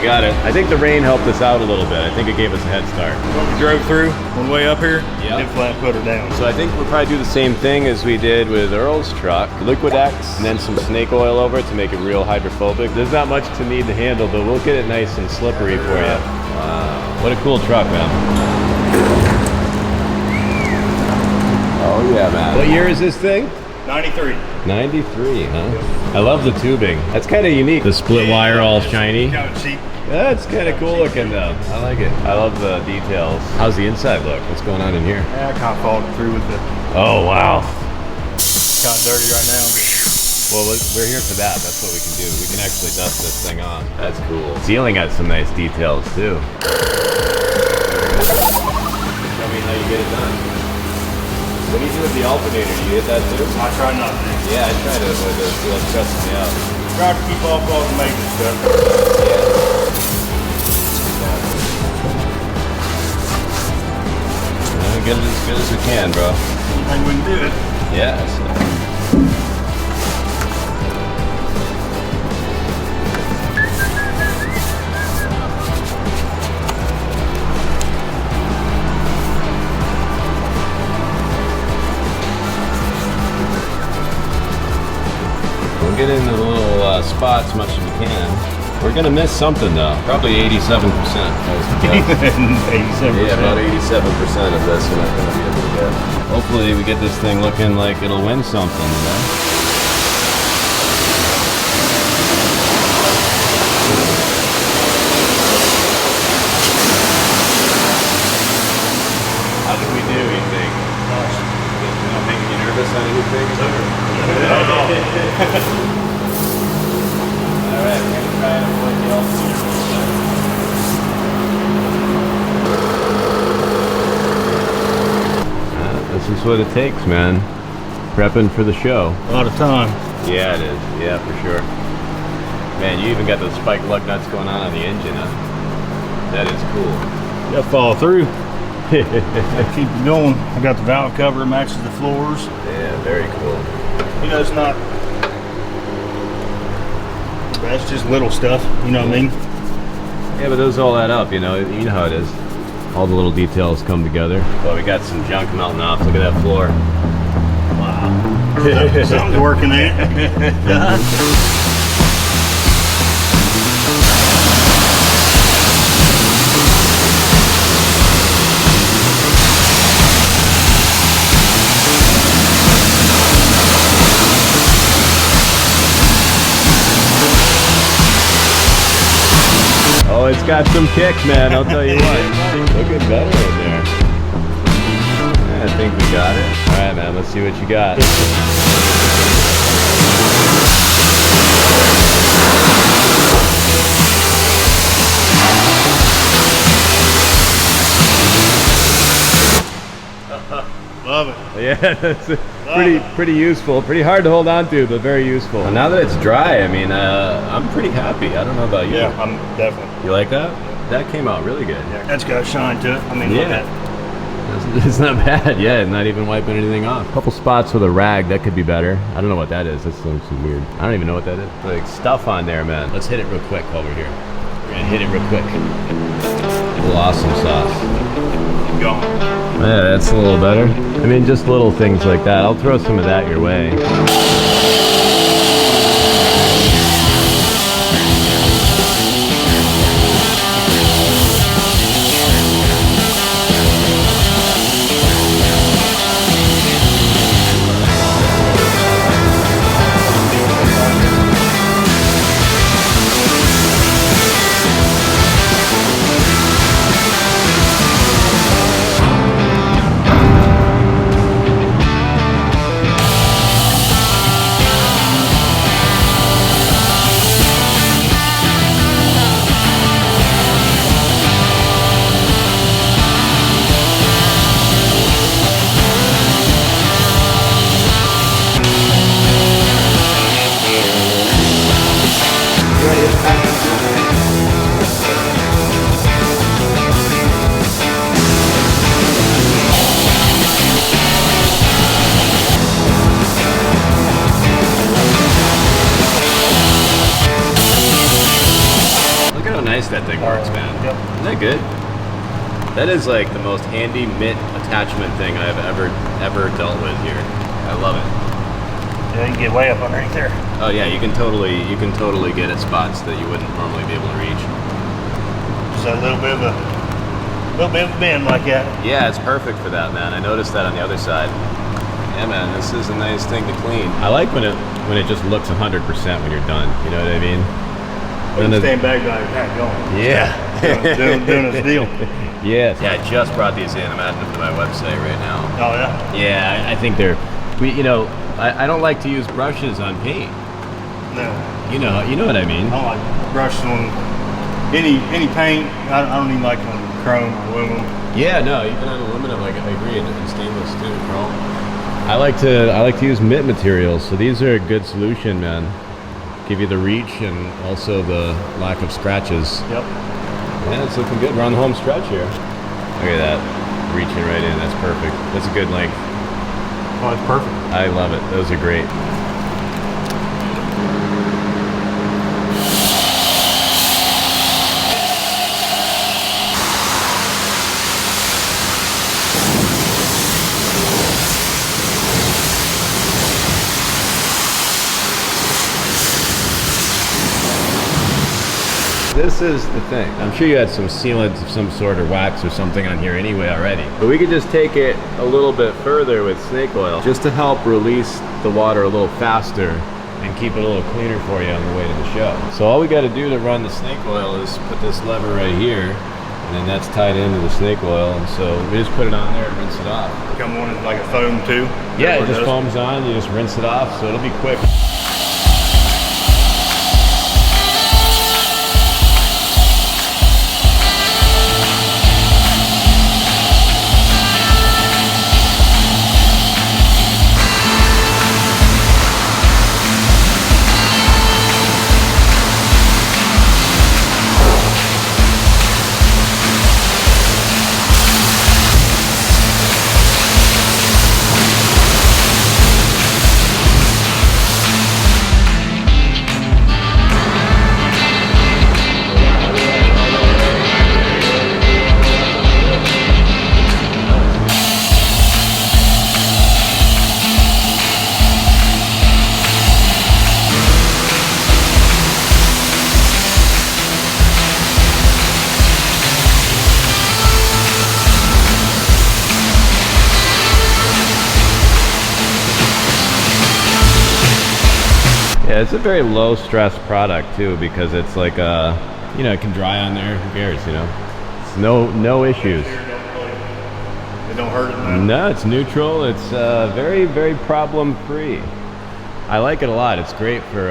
got it. I think the rain helped us out a little bit. I think it gave us a head start. We drove through on the way up here, yeah, and flat put her down. So I think we'll probably do the same thing as we did with Earl's truck. Liquid X and then some snake oil over it to make it real hydrophobic. There's not much to need to handle, but we'll get it nice and slippery for you. Wow, what a cool truck, man. Oh yeah, man. What year is this thing? 93. 93, huh? I love the tubing. That's kind of unique. The split wire all shiny. Kind of cheap. That's kind of cool looking though. I like it. I love the details. How's the inside look? What's going on in here? Yeah, I kind of followed through with it. Oh, wow. Kind of dirty right now. Well, we're here for that. That's what we can do. We can actually dust this thing off. That's cool. Ceiling has some nice details too. Show me how you get it done. What do you do with the alternator? Do you hit that too? I try not to. Yeah, I try to avoid those. It like stresses me out. Try to keep off all the maintenance stuff. Yeah. Get it as good as we can, bro. Anything we can do it. Yes. We'll get into the little spots as much as we can. We're gonna miss something though. Probably 87%. 87%. Yeah, about 87% of this we're not gonna be able to get. Hopefully we get this thing looking like it'll win something, you know? How did we do, you think? You know, making you nervous on anything? Alright, we're going to try and avoid the alternator. This is what it takes, man. Prepping for the show. A lot of time. Yeah, it is. Yeah, for sure. Man, you even got those spike lug nuts going on the engine, huh? That is cool. You gotta follow through. Keep it going. I got the valve cover, matches the floors. Yeah, very cool. You know, it's not... That's just little stuff, you know what I mean? Yeah, but those all add up, you know how it is. All the little details come together. Well, we got some junk melting off. Look at that floor. Wow. Something's working there. Oh, it's got some kick, man. I'll tell you what. Looking better in there. Yeah, I think we got it. All right, man. Let's see what you got. Love it. Yeah, that's pretty useful. Pretty hard to hold on to, but very useful. And now that it's dry, I mean, I'm pretty happy. I don't know about you. Yeah, I'm definitely. You like that? That came out really good. Yeah, that's got a shine to it. I mean, look at that. It's not bad. Yeah, not even wiping anything off. A couple spots with a rag, that could be better. I don't know what that is. That looks weird. I don't even know what that is. Like stuff on there, man. Let's hit it real quick over here. We're gonna hit it real quick. A little awesome sauce. Keep going. Yeah, that's a little better. I mean, just little things like that. I'll throw some of that your way. that thing works, man. Yep. Isn't that good? That is like the most handy mitt attachment thing I've ever dealt with here. I love it. Yeah, you can get way up underneath there. Oh yeah, you can totally get at spots that you wouldn't normally be able to reach. Just a little bit of a bend like that. Yeah, it's perfect for that, man. I noticed that on the other side. Yeah, man, this is a nice thing to clean. I like when it just looks 100% when you're done. You know what I mean? When you stand back by your hat going. Yeah. doing his deal. Yes. Yeah, I just brought these in. I'm adding them to my website right now. Oh yeah. Yeah, I think they're. I don't like to use brushes on paint. No. You know what I mean. I don't like brushes on any paint. I don't even like on chrome or aluminum. Yeah, no, even on aluminum, I agree, and stainless too, chrome. I like to use mitt materials, so these are a good solution, man. Give you the reach and also the lack of scratches. Yep. Yeah, it's looking good. We're on the home stretch here. Look at that, reaching right in. That's perfect. That's a good length. Oh, it's perfect. I love it. Those are great. This is the thing. I'm sure you had some sealant of some sort or wax or something on here anyway already. But we could just take it a little bit further with snake oil just to help release the water a little faster and keep it a little cleaner for you on the way to the show. So all we got to do to run the snake oil is put this lever right here, and then that's tied into the snake oil, and so we just put it on there and rinse it off. Come on in like a foam too. Yeah, it just foams on, you just rinse it off, so it'll be quick. Yeah, it's a very low stress product too, because it's like it can dry on there. Who cares, It's no issues. It don't hurt it, man. No, it's neutral. It's very, very problem free. I like it a lot. It's great for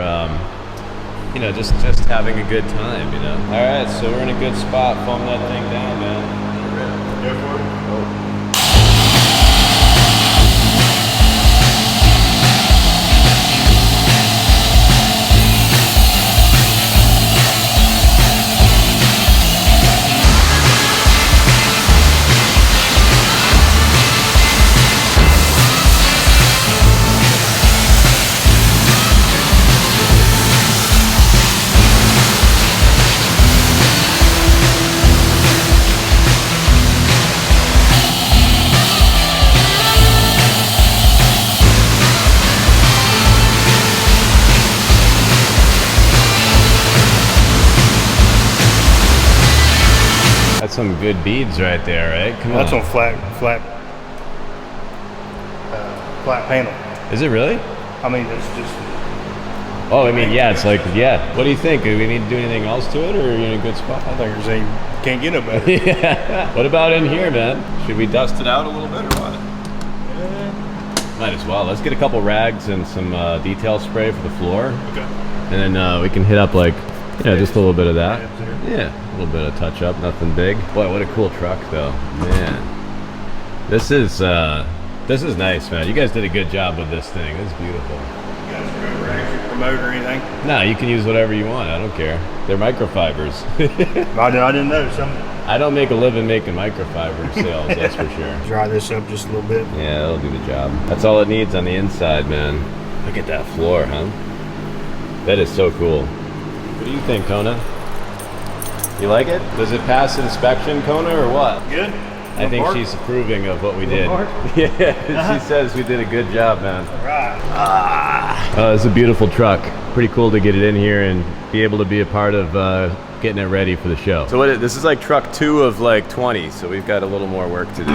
just having a good time, All right, so we're in a good spot. Foam that thing down, man. Go for it. Oh. That's some good beads right there, right? Come on. That's on flat panel. Is it really? I mean, it's just. Oh, I mean, yeah, it's like, yeah. What do you think? Do we need to do anything else to it, or are you in a good spot? I think there's can't get no better. Yeah. What about in here, man? Should we dust it out a little bit or what? Might as well. Let's get a couple rags and some detail spray for the floor. Okay. And then we can hit up like, just a little bit of that. Yeah, a little bit of touch up, nothing big. Boy, what a cool truck though, man. This is nice, man. You guys did a good job with this thing. It's beautiful. You guys remember actually promote or anything? No, you can use whatever you want. I don't care. They're microfibers. I didn't know some. I don't make a living making microfiber sales, that's for sure. Dry this up just a little bit. Yeah, that'll do the job. That's all it needs on the inside, man. Look at that floor, huh? That is so cool. What do you think, Kona? You like it? Does it pass inspection, Kona, or what? Good. I think she's approving of what we did. Yeah, she says we did a good job, man. All right. It's a beautiful truck. Pretty cool to get it in here and be able to be a part of getting it ready for the show. So this is like truck 2 of like 20, so we've got a little more work to do.